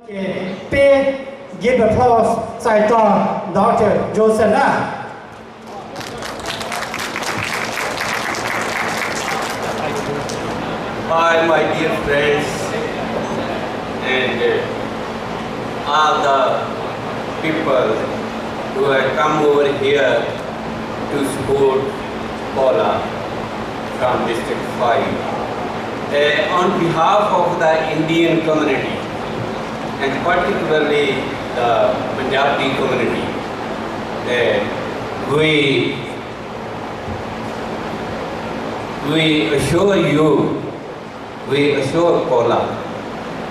Please give applause to Dr. Joseph. Hi, my dear friends, and all the people who have come over here to support Paula from District 5. On behalf of the Indian community, and particularly the Punjabi community, we assure Paula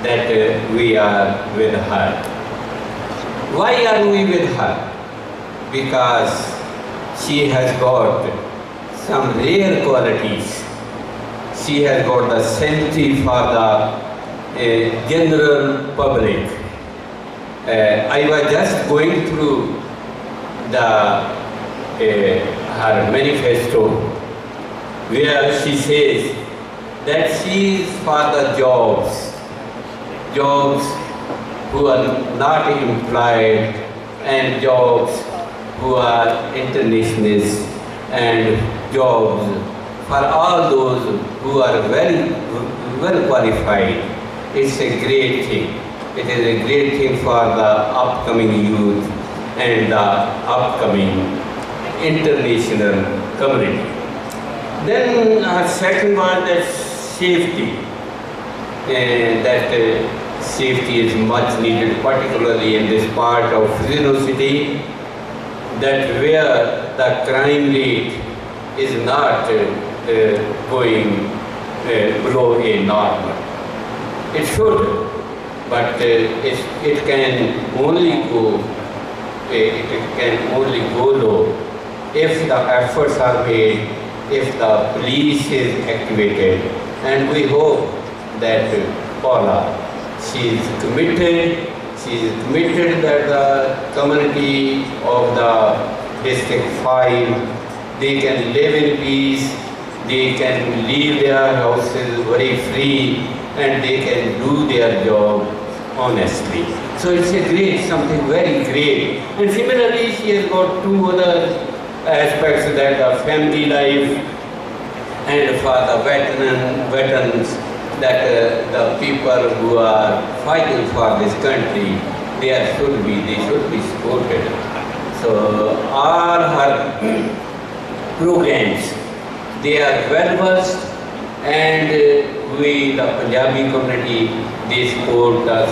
that we are with her. Why are we with her? Because she has got some rare qualities. She has got the sympathy for the general public. I was just going through her manifesto, where she says that she is for the jobs who are not employed, and jobs who are internationalists, and jobs for all those who are very well qualified. It's a great thing. It is a great thing for the upcoming youth and the upcoming international community. Then our second one is safety. Safety is much needed, particularly in this part of Fresno city, that where the crime rate is not going below a normal. It should, but it can only go low if the efforts are made, if the police is activated, and we hope that Paula, she is committed that the community of the District 5, they can live in peace, they can leave their houses very free, and they can do their job honestly. So it's something very great. And similarly, she has got two other aspects, that the family life, and for the veterans, that the people who are fighting for this country, they should be supported. So all her programs, they are well versed, and we, the Punjabi community, they support her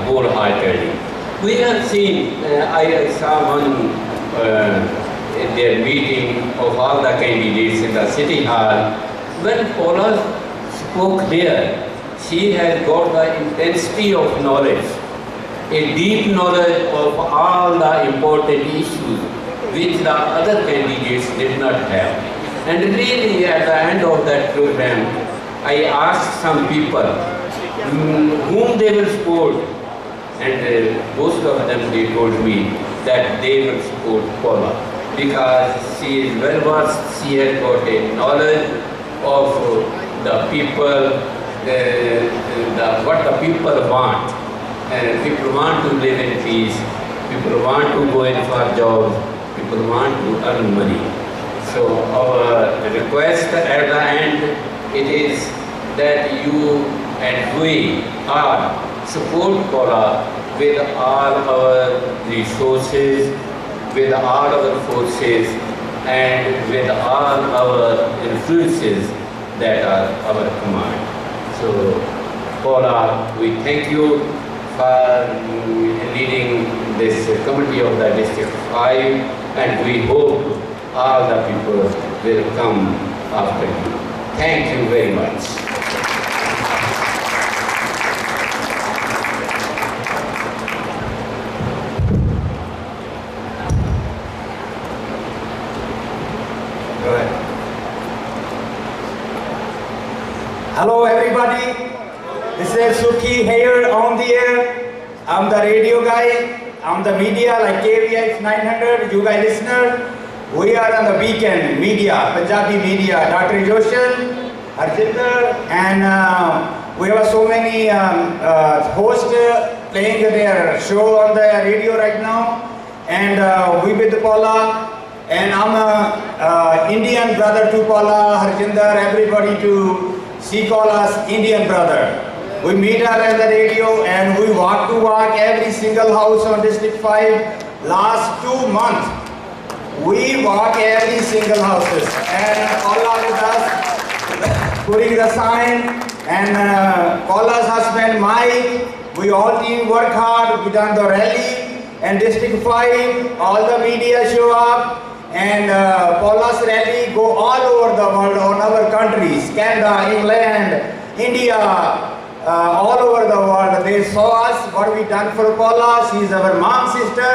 wholeheartedly. We have seen, I saw one their meeting of all the candidates in the city hall. When Paula spoke there, she has got the intensity of knowledge, a deep knowledge of all the important issues which the other candidates did not have. And really, at the end of that program, I asked some people whom they will support, and most of them, they told me that they will support Paula, because she is well versed, she has got a knowledge of the people, what the people want. And people want to live in peace, people want to go in for jobs, people want to earn money. So our request at the end, it is that you and we are support Paula with all our resources, with all our forces, and with all our influences that are our command. So Paula, we thank you for leading this committee of the District 5, and we hope all the people will come after you. Thank you very much. Hello everybody, this is Suki here on the air. I'm the radio guy, I'm the media like KVX 900, you guys listener. We are on the weekend media, Punjabi media, Dr. Joshan, Harjinder, and we have so many hosts playing their show on the radio right now. And we with Paula. And I'm a Indian brother to Paula, Harjinder, everybody to she call us Indian brother. We meet her on the radio and we walk to walk every single house on District 5. Last 2 months, we walk every single houses. And Paula with us, putting the sign. And Paula's husband, Mike, we all team work hard. We done the rally. And District 5, all the media show up. And Paula's rally go all over the world on our countries, Canada, England, India, all over the world. They saw us, what we done for Paula. She's our mom sister.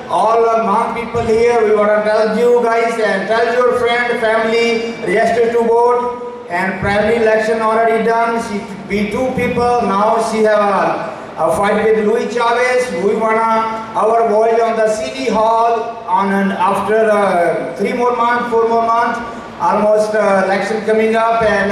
All the mom people here, we want to tell you guys and tell your friend, family, register to vote. And primary election already done. She beat 2 people. Now she have a fight with Luis Chavez. We wanna our voice on the city hall on and after 3 more months, 4 more months, almost election coming up, and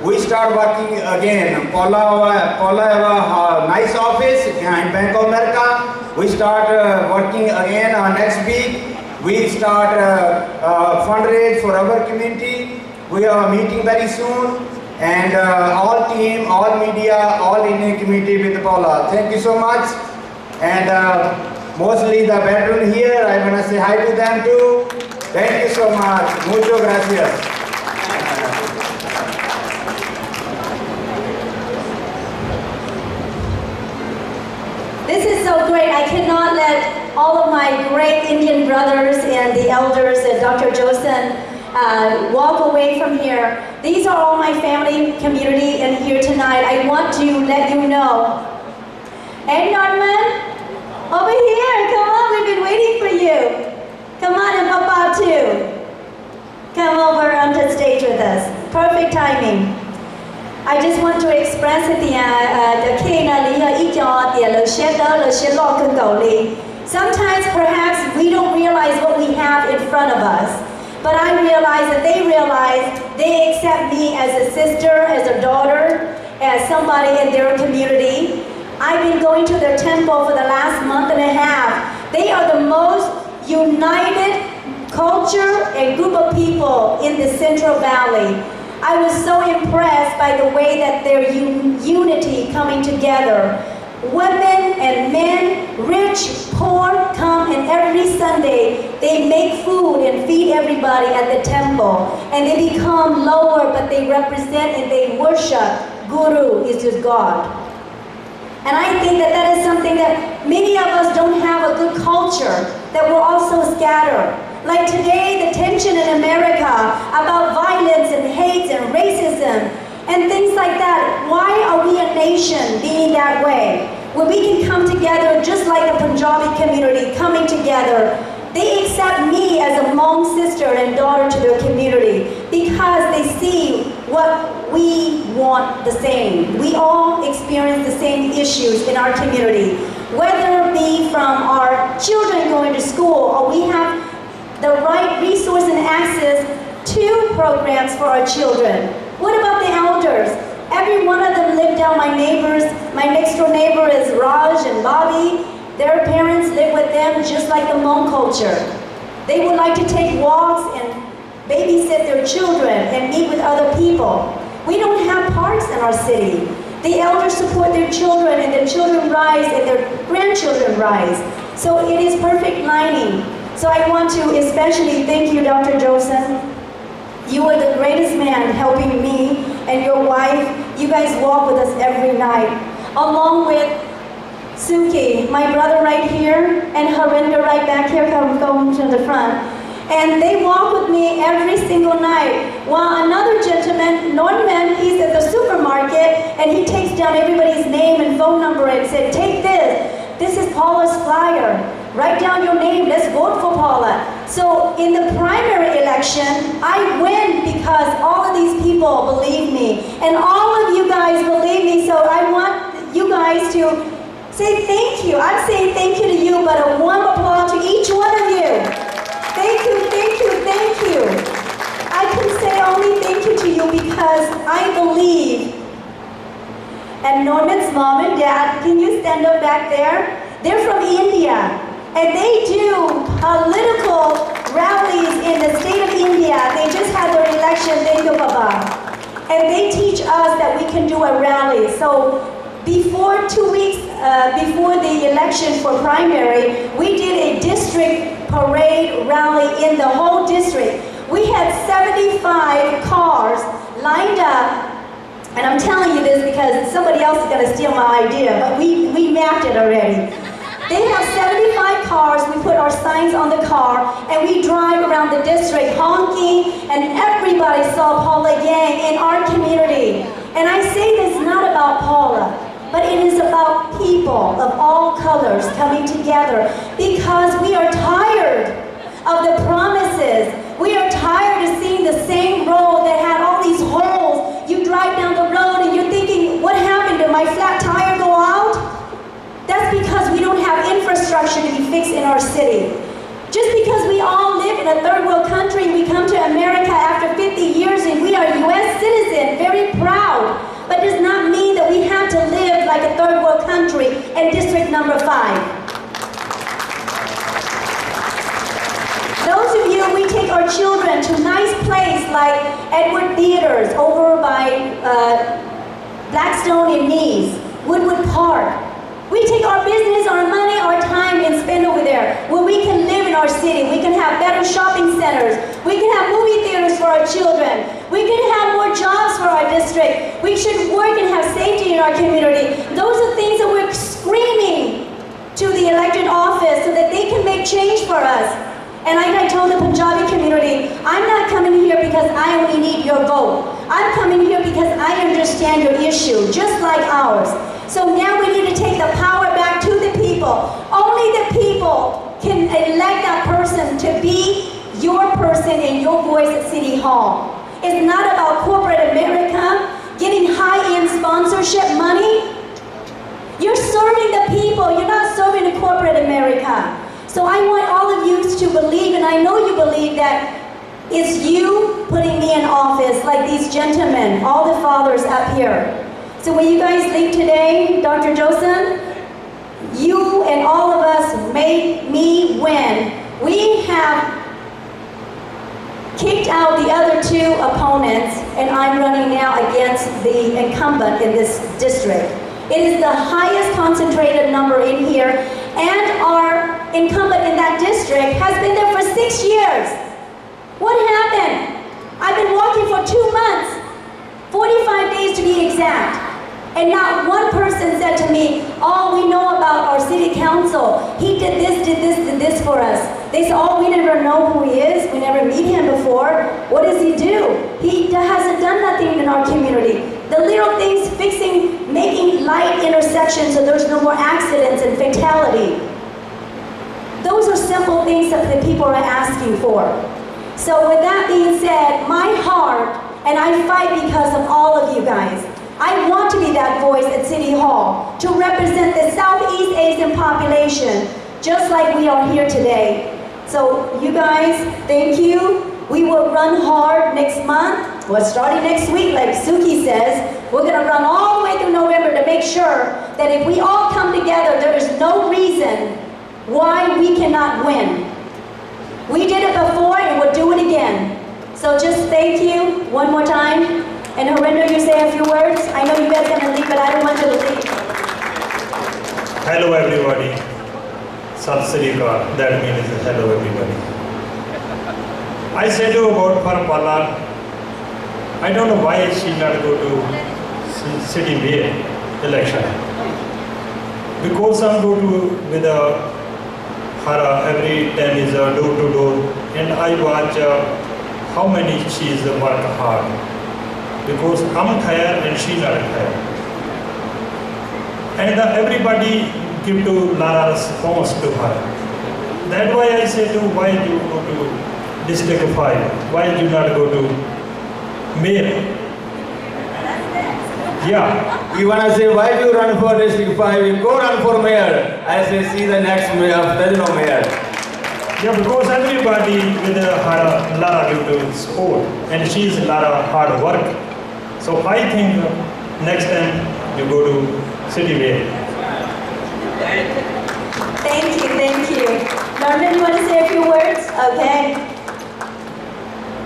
we start working again. Paula have a nice office behind Bank of America. We start working again next week. We start fundraise for our community. We have a meeting very soon. And all team, all media, all Indian community with Paula. Thank you so much. And mostly the veteran here, I want to say hi to them too. Thank you so much. Mucho gracias. This is so great. I cannot let all of my great Indian brothers and the elders and Dr. Joseph walk away from here. These are all my family, community, and here tonight. I want to let you know. Hey, Norman, over here. Come on, we've been waiting for you. Come on, and Papa too. Come over onto the stage with us. Perfect timing. I just want to express at sometimes perhaps we don't realize what we have in front of us. But I realize that they realize they accept me as a sister, as a daughter, as somebody in their community. I've been going to their temple for the last month and a half. They are the most united culture and group of people in the Central Valley. I was so impressed by the way that their unity coming together. Women and men, rich, poor, come, and every Sunday they make food and feed everybody at the temple. And they become lower, but they represent and they worship Guru, is just God. And I think that that is something that many of us don't have a good culture, that we're also scattered. Like today, the tension in America about violence and hate and racism and things like that. Why are we a nation being that way? When we can come together just like the Punjabi community coming together. They accept me as a Hmong sister and daughter to their community because they see what we want the same. We all experience the same issues in our community. Whether it be from our children going to school or we have the right resource and access to programs for our children. What about the elders? Every one of them live down my neighbors. My next door neighbor is Raj and Bobby. Their parents live with them just like the Hmong culture. They would like to take walks and babysit their children and meet with other people. We don't have parks in our city. The elders support their children and their children rise and their grandchildren rise. So it is perfect lining. So I want to especially thank you, Dr. Joseph. You are the greatest man helping me and your wife. You guys walk with us every night. Along with Suki, my brother right here, and Harinder right back here, come to the front. And they walk with me every single night. While another gentleman, Norman, he's at the supermarket, and he takes down everybody's name and phone number and said, take this. This is Paula's flyer. Write down your name, let's vote for Paula. So in the primary election, I win because all of these people believe me. And all of you guys believe me, so I want you guys to say thank you. I'm saying thank you to you, but a warm applause to each one of you. Thank you, thank you, thank you. I can say only thank you to you because I believe and Norman's mom and dad. Can you stand up back there? They're from India, and they do political rallies in the state of India. They just had their election, thank you, Baba. And they teach us that we can do a rally. So before 2 weeks, before the election for primary, we did a district parade rally in the whole district. We had 75 cars lined up, and I'm telling you this because somebody else is going to steal my idea, but we mapped it already. They have 75 cars, we put our signs on the car, and we drive around the district honking, and everybody saw PaulaYang in our community. And I say this not about Paula, but it is about people of all colors coming together because we are tired of the promises. We are tired of seeing the same road that had all these holes. You drive down the road and you're thinking, what happened? Did my flat tire go out? That's because we don't have infrastructure to be fixed in our city. Just because we all live in a third world country, we come to America after 50 years and we are U.S. citizens, very proud, but does not mean that we have to live like a third world country in District Number 5. Those of you, we take our children to nice place like Edward Theaters over by Blackstone and Nice, Woodwood Park. We take our business, our money, our time and spend over there where we can live in our city. We can have better shopping centers. We can have movie theaters for our children. We can have more jobs for our district. We should work and have safety in our community. Those are things that we're screaming to the elected office so that they can make change for us. And like I told the Punjabi community, I'm not coming here because I only need your vote. I'm coming here because I understand your issue, just like ours. So now we need to take the power back to the people. Only the people can elect that person to be your person and your voice at City Hall. It's not about corporate America, getting high-end sponsorship money. You're serving the people, you're not serving the corporate America. So I want all of you to believe, and I know you believe, that it's you putting me in office, like these gentlemen, all the fathers up here. So when you guys leave today, Dr. Joseph, you and all of us made me win. We have kicked out the other two opponents, and I'm running now against the incumbent in this district. It is the highest concentrated number in here, and our incumbent in that district has been there for 6 years. What happened? I've been walking for 2 months, 45 days to be exact. And not one person said to me, oh, we know about our city council. He did this for us. They said, oh, we never know who he is. We never meet him before. What does he do? He hasn't done nothing in our community. The little things, fixing, making light intersections so there's no more accidents and fatality. Those are simple things that the people are asking for. So with that being said, my heart, and I fight because of all of you guys. I want to be that voice at City Hall to represent the Southeast Asian population, just like we are here today. So you guys, thank you. We will run hard next month. Well, starting next week, like Suki says, we're going to run all the way through November to make sure that if we all come together, there is no reason why we cannot win. We did it before and we'll do it again. So just thank you one more time. And Harinder, you say a few words? I know you guys are going to leave, but I don't want you to leave. Hello everybody. Sat Sri Akal. That means hello everybody. I said you about Paula. I don't know why she not go to city mayor election. Because I'm go to with her every time is door to door, and I watch how many she is work hard. Because I'm tired and she not tired. And everybody give to Lara response to her. That's why I say to why you go to District 5? Why you not go to Mayor? Yeah. You want to say, why do you run for District 5? You go run for mayor. I say, see the next mayor. There is no mayor. Yeah, because everybody with her Lara give to support, and she is Lara hard work. So I think next time you go to city way. Thank you, thank you. Norman, you want to say a few words? Okay.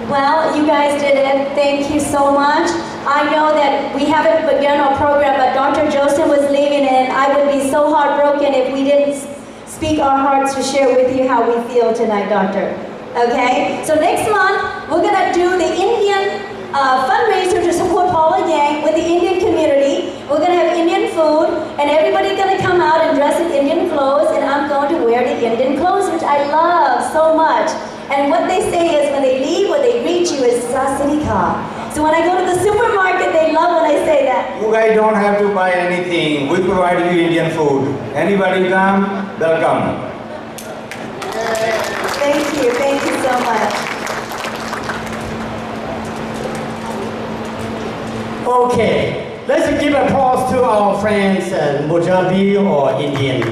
Well, you guys did it. Thank you so much. I know that we haven't begun our program, but Dr. Joseph was leaving, and I would be so heartbroken if we didn't speak our hearts to share with you how we feel tonight, Doctor. Okay? So next month, we're going to do the Indian fundraiser to support PaulaYang with the Indian community. We're going to have Indian food, and everybody's going to come out and dress in Indian clothes, and I'm going to wear the Indian clothes, which I love so much. And what they say is when they leave, what they greet you is Sasrika. So when I go to the supermarket, they love when I say that. You guys don't have to buy anything. We provide you Indian food. Anybody come, welcome. Thank you so much. Okay, let's give applause to our friends Mojave or Indian.